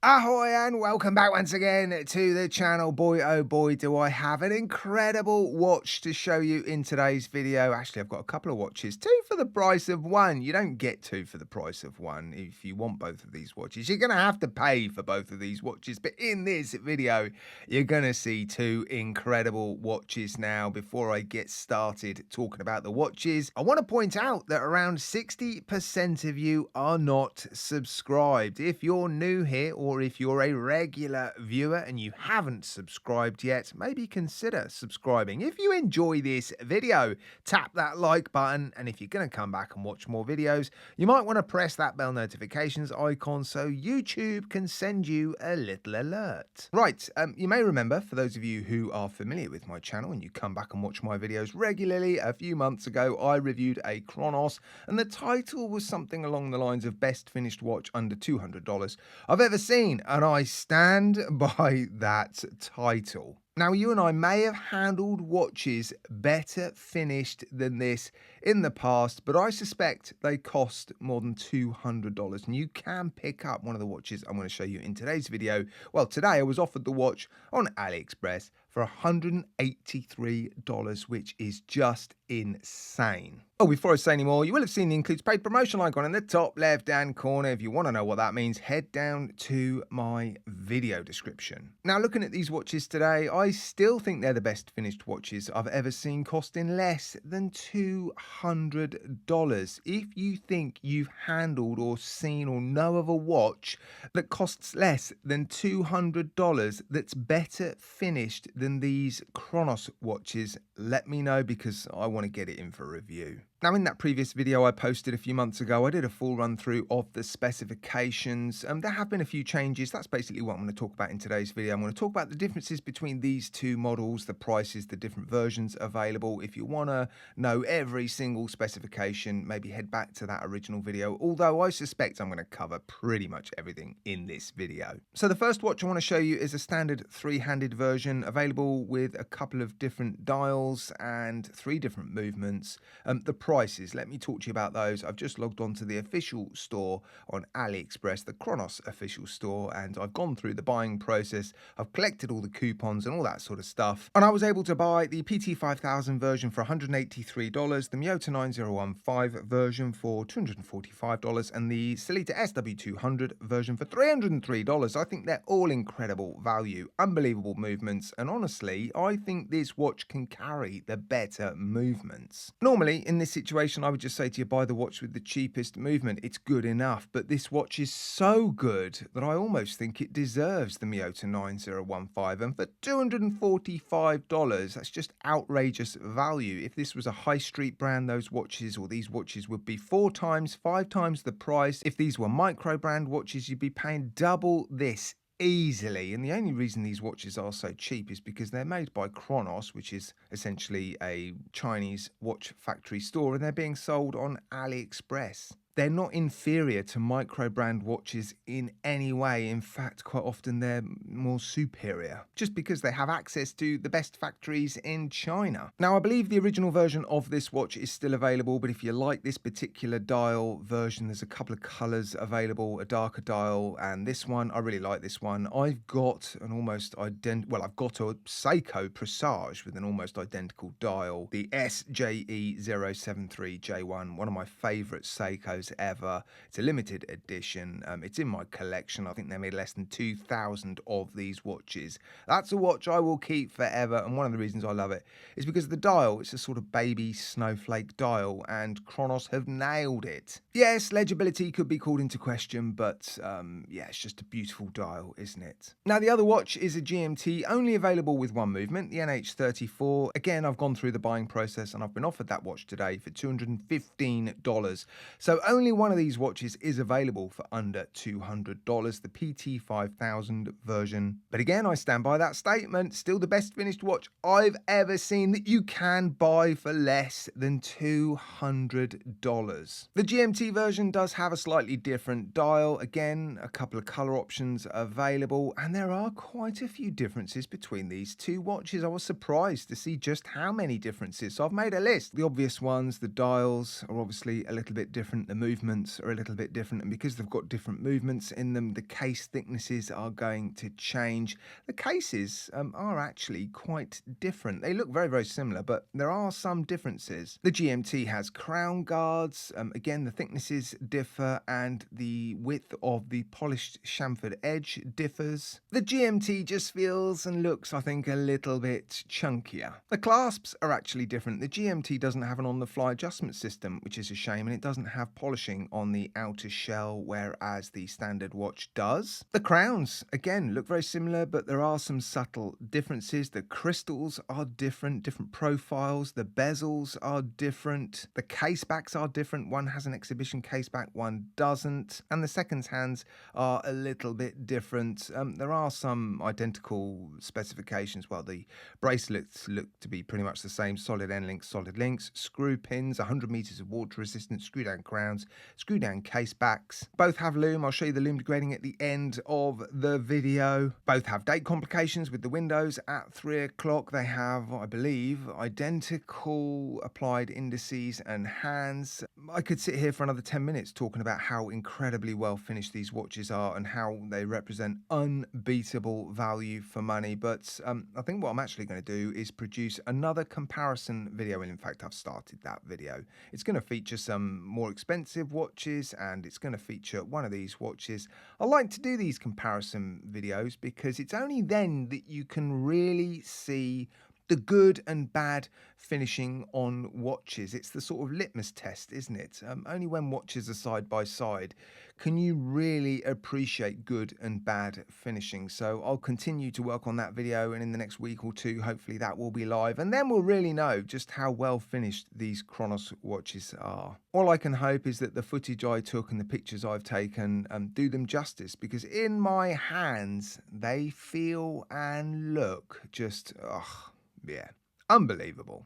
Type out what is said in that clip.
Ahoy and welcome back once again to the channel. Boy oh boy, do I have an incredible watch to show you in today's video. Actually, I've got a couple of watches, two for the price of one. You don't get two for the price of one. If you want both of these watches, you're going to have to pay for both of these watches. But in this video, you're going to see two incredible watches. Now, before I get started talking about the watches, I want to point out that around 60% of you are not subscribed. If you're new here, or if you're a regular viewer and you haven't subscribed yet, maybe consider subscribing. If you enjoy this video, tap that like button, and if you're going to come back and watch more videos, you might want to press that bell notifications icon so YouTube can send you a little alert. Right, you may remember, for those of you who are familiar with my channel and you come back and watch my videos regularly, a few months ago I reviewed a Cronos, and the title was something along the lines of best finished watch under $200 I've ever seen, and I stand by that title. Now, you and I may have handled watches better finished than this in the past, but I suspect they cost more than $200, and you can pick up one of the watches I'm going to show you in today's video. Well, today I was offered the watch on AliExpress for $183, which is just insane. Oh, before I say any more, you will have seen the includes paid promotion icon in the top left-hand corner. If you want to know what that means, head down to my video description. Now, looking at these watches today, I still think they're the best finished watches I've ever seen, costing less than $200. If you think you've handled or seen or know of a watch that costs less than $200 that's better finished than these Cronos watches, let me know, because I want to get it in for review. Now, in that previous video I posted a few months ago, I did a full run through of the specifications. There have been a few changes. That's basically what I'm going to talk about in today's video. I'm going to talk about the differences between these two models, the prices, the different versions available. If you want to know every single specification, maybe head back to that original video, although I suspect I'm going to cover pretty much everything in this video. So the first watch I want to show you is a standard three-handed version, available with a couple of different dials and three different movements. The prices, let me talk to you about those. I've just logged on to the official store on AliExpress, the Cronos official store, and I've gone through the buying process. I've collected all the coupons and all that sort of stuff, and I was able to buy the PT5000 version for $183, the Miyota 9015 version for $245, and the Sellita SW200 version for $303. I think they're all incredible value, unbelievable movements, and honestly, I think this watch can carry the better movements. Normally, in this situation, I would just say to you, buy the watch with the cheapest movement. It's good enough, but this watch is so good that I almost think it deserves the Miyota 9015, and for $245, that's just outrageous value. If this was a high street brand, those watches, or these watches, would be 4 times, 5 times the price. If these were micro brand watches, you'd be paying double this easily. And the only reason these watches are so cheap is because they're made by Cronos, which is essentially a Chinese watch factory store, and they're being sold on AliExpress. They're not inferior to micro brand watches in any way. In fact, quite often they're more superior, just because they have access to the best factories in China. Now, I believe the original version of this watch is still available, but if you like this particular dial version, there's a couple of colors available, a darker dial, and this one, I really like this one. I've got an almost identical, I've got a Seiko Presage with an almost identical dial, the SJE073J1, one of my favorite Seikos ever. It's a limited edition. It's in my collection. I think they made less than 2,000 of these watches. That's a watch I will keep forever, and one of the reasons I love it is because the dial, it's a sort of baby snowflake dial, and Cronos have nailed it. Yes, legibility could be called into question, but yeah, it's just a beautiful dial, isn't it? Now, the other watch is a GMT, only available with one movement, the NH34. Again, I've gone through the buying process, and I've been offered that watch today for $215. So only one of these watches is available for under $200, the PT5000 version. But again, I stand by that statement, still the best finished watch I've ever seen that you can buy for less than $200. The GMT version does have a slightly different dial. Again, a couple of color options available, and there are quite a few differences between these two watches. I was surprised to see just how many differences. So I've made a list. The obvious ones, the dials are obviously a little bit different. The movements are a little bit different, and because they've got different movements in them, the case thicknesses are going to change. The cases are actually quite different. They look very, very similar, but there are some differences. The GMT has crown guards. Again, the thicknesses differ, and the width of the polished chamfered edge differs. The GMT just feels and looks, I think, a little bit chunkier. The clasps are actually different. The GMT doesn't have an on-the-fly adjustment system, which is a shame, and it doesn't have polishing on the outer shell, whereas the standard watch does. The crowns, again, look very similar, but there are some subtle differences. The crystals are different profiles. The bezels are different. The case backs are different. One has an exhibition case back, one doesn't. And the seconds hands are a little bit different. There are some identical specifications. Well, the bracelets look to be pretty much the same. Solid end links, solid links, screw pins, 100 meters of water resistance, screw down crowns, screw down case backs. Both have loom. I'll show you the loom degrading at the end of the video. Both have date complications with the windows at 3 o'clock. They have, I believe, identical applied indices and hands. I could sit here for another 10 minutes talking about how incredibly well finished these watches are and how they represent unbeatable value for money. But I think what I'm actually going to do is produce another comparison video. And in fact, I've started that video. It's going to feature some more expensive watches, and it's going to feature one of these watches. I like to do these comparison videos because it's only then that you can really see the good and bad finishing on watches. It's the sort of litmus test, isn't it? Only when watches are side by side can you really appreciate good and bad finishing. So I'll continue to work on that video, and in the next week or two, hopefully that will be live, and then we'll really know just how well finished these Cronos watches are. All I can hope is that the footage I took and the pictures I've taken do them justice, because in my hands, they feel and look just, yeah, unbelievable.